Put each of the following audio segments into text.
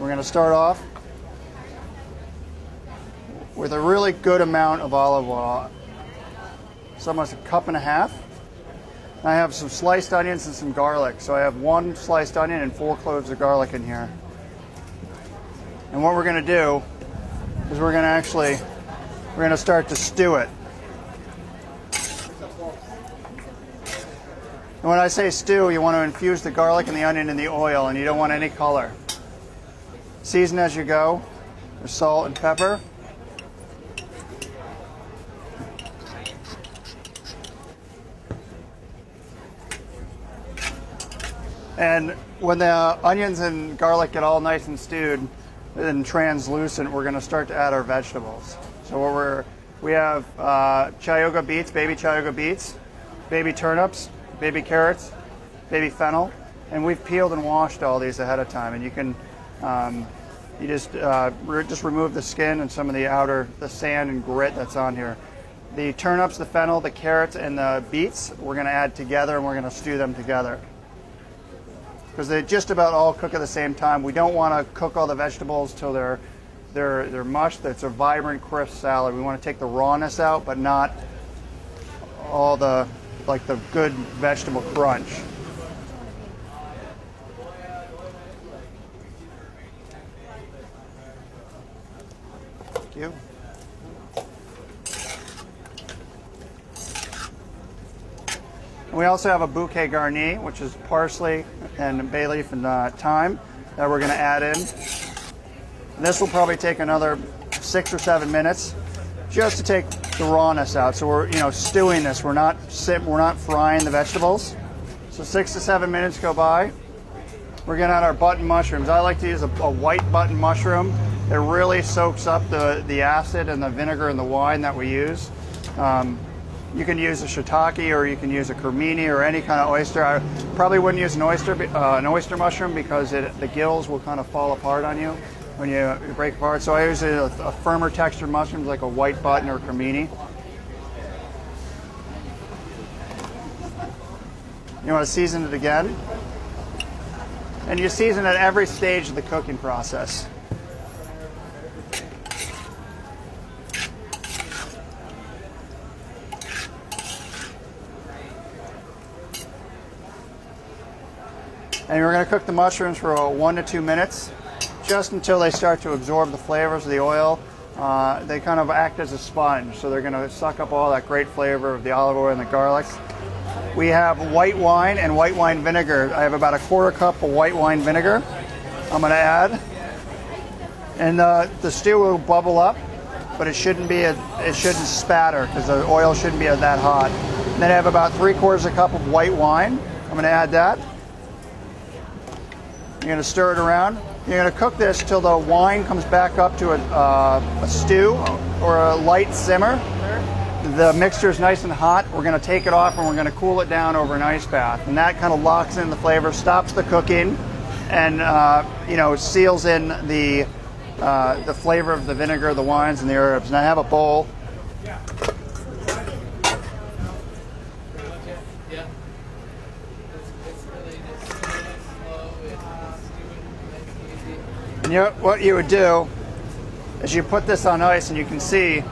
We're going to start off with a really good amount of olive oil. It's almost a cup and a half. I have some sliced onions and some garlic. So I have 1 sliced onion and 4 cloves of garlic in here. And what we're going to do is we're going to start to stew it. And when I say stew, you want to infuse the garlic and the onion in the oil, and you don't want any color. Season as you go with salt and pepper. And when the onions and garlic get all nice and stewed and translucent, we're going to start to add our vegetables. So we have Cayuga beets, baby Cayuga beets, baby turnips, baby carrots, baby fennel, and we've peeled and washed all these ahead of time. And you can just remove the skin and some of the sand and grit that's on here. The turnips, the fennel, the carrots, and the beets we're going to add together, and we're going to stew them together because they just about all cook at the same time. We don't want to cook all the vegetables till they're mushed. It's a vibrant, crisp salad. We want to take the rawness out, but not all the good vegetable crunch. Thank you. And we also have a bouquet garni, which is parsley and bay leaf and thyme that we're going to add in. And this will probably take another 6 or 7 minutes just to take the rawness out. So we're stewing this. We're not frying the vegetables. So 6 to 7 minutes go by. We're going to add our button mushrooms. I like to use a white button mushroom. It really soaks up the acid and the vinegar and the wine that we use. You can use a shiitake, or you can use a cremini, or any kind of oyster. I probably wouldn't use an oyster mushroom because the gills will kind of fall apart on you when you break apart. So I use a firmer textured mushrooms like a white button or cremini. You want to season it again. And you season at every stage of the cooking process. And we're going to cook the mushrooms for 1 to 2 minutes, just until they start to absorb the flavors of the oil. They kind of act as a sponge, so they're going to suck up all that great flavor of the olive oil and the garlic. We have white wine and white wine vinegar. I have about a 1/4 cup of white wine vinegar I'm going to add. And the stew will bubble up, but it shouldn't spatter because the oil shouldn't be that hot. And then I have about 3/4 cup of white wine. I'm going to add that. You're going to stir it around. You're going to cook this till the wine comes back up to a stew or a light simmer. The mixture is nice and hot. We're going to take it off and we're going to cool it down over an ice bath. And that kind of locks in the flavor, stops the cooking, and seals in the flavor of the vinegar, the wines, and the herbs. And I have a bowl. What you would do is you put this on ice, and you can see,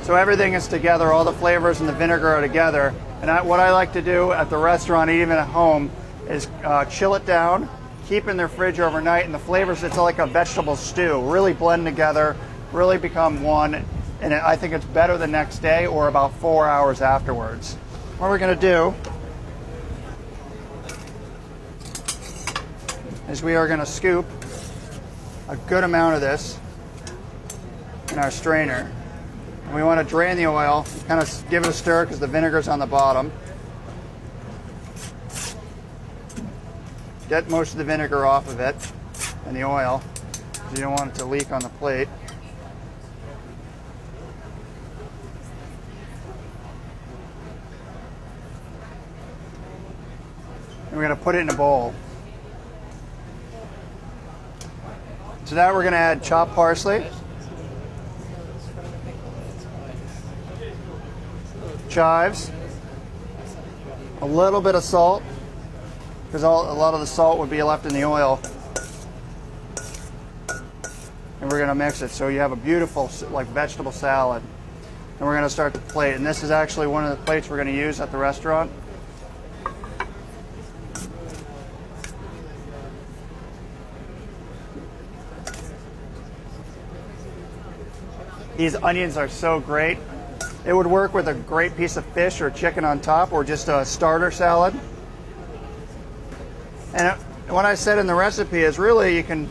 so everything is together, all the flavors and the vinegar are together. And what I like to do at the restaurant, even at home, is chill it down, keep in their fridge overnight, and the flavors, it's like a vegetable stew, really blend together, really become one, and I think it's better the next day or about 4 hours afterwards. What we're going to do is we are going to scoop a good amount of this in our strainer. And we want to drain the oil, kind of give it a stir because the vinegar's on the bottom. Get most of the vinegar off of it and the oil because you don't want it to leak on the plate. And we're going to put it in a bowl. So now we're going to add chopped parsley, chives, a little bit of salt, because a lot of the salt would be left in the oil. and we're going to mix it so you have a beautiful like vegetable salad. And we're going to start the plate, and this is actually one of the plates we're going to use at the restaurant. These onions are so great. It would work with a great piece of fish or chicken on top, or just a starter salad. And what I said in the recipe is really you can,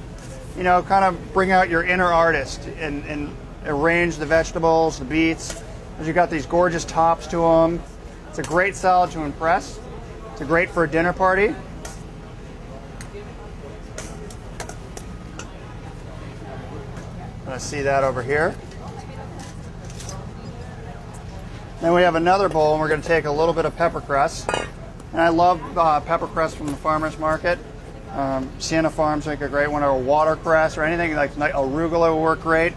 you know, kind of bring out your inner artist and arrange the vegetables, the beets. You got these gorgeous tops to them. It's a great salad to impress. It's great for a dinner party. Gonna see that over here. Then we have another bowl, and we're going to take a little bit of peppercress. And I love peppercress from the farmer's market. Sienna Farms make a great one, or watercress, or anything like arugula will work great.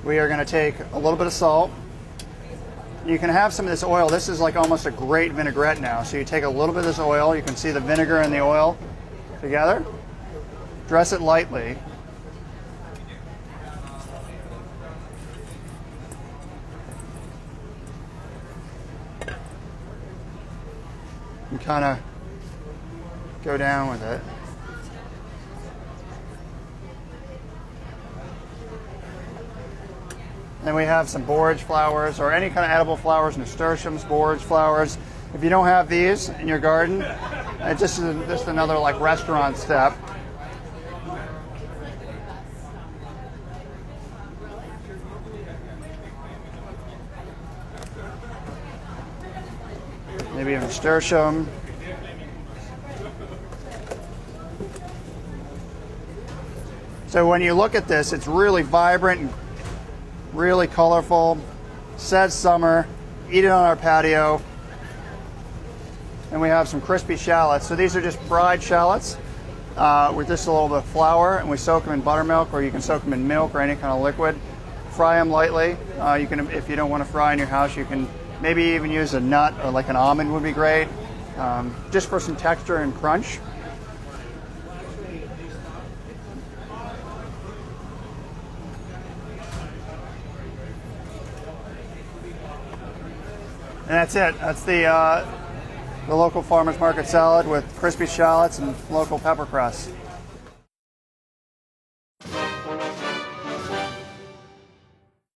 We are going to take a little bit of salt. You can have some of this oil. This is like almost a great vinaigrette now. So you take a little bit of this oil. You can see the vinegar and the oil together. Dress it lightly. And kind of go down with it. Then we have some borage flowers, or any kind of edible flowers, nasturtiums, borage flowers. If you don't have these in your garden, it's just another like restaurant step. Maybe a nasturtium. So when you look at this, it's really vibrant and really colorful. Says summer. Eat it on our patio. And we have some crispy shallots. So these are just fried shallots with just a little bit of flour, and we soak them in buttermilk, or you can soak them in milk or any kind of liquid. Fry them lightly. You can, if you don't want to fry in your house, you can maybe even use a nut, or like an almond would be great, just for some texture and crunch. And that's it. That's the local farmer's market salad with crispy shallots and local peppercress.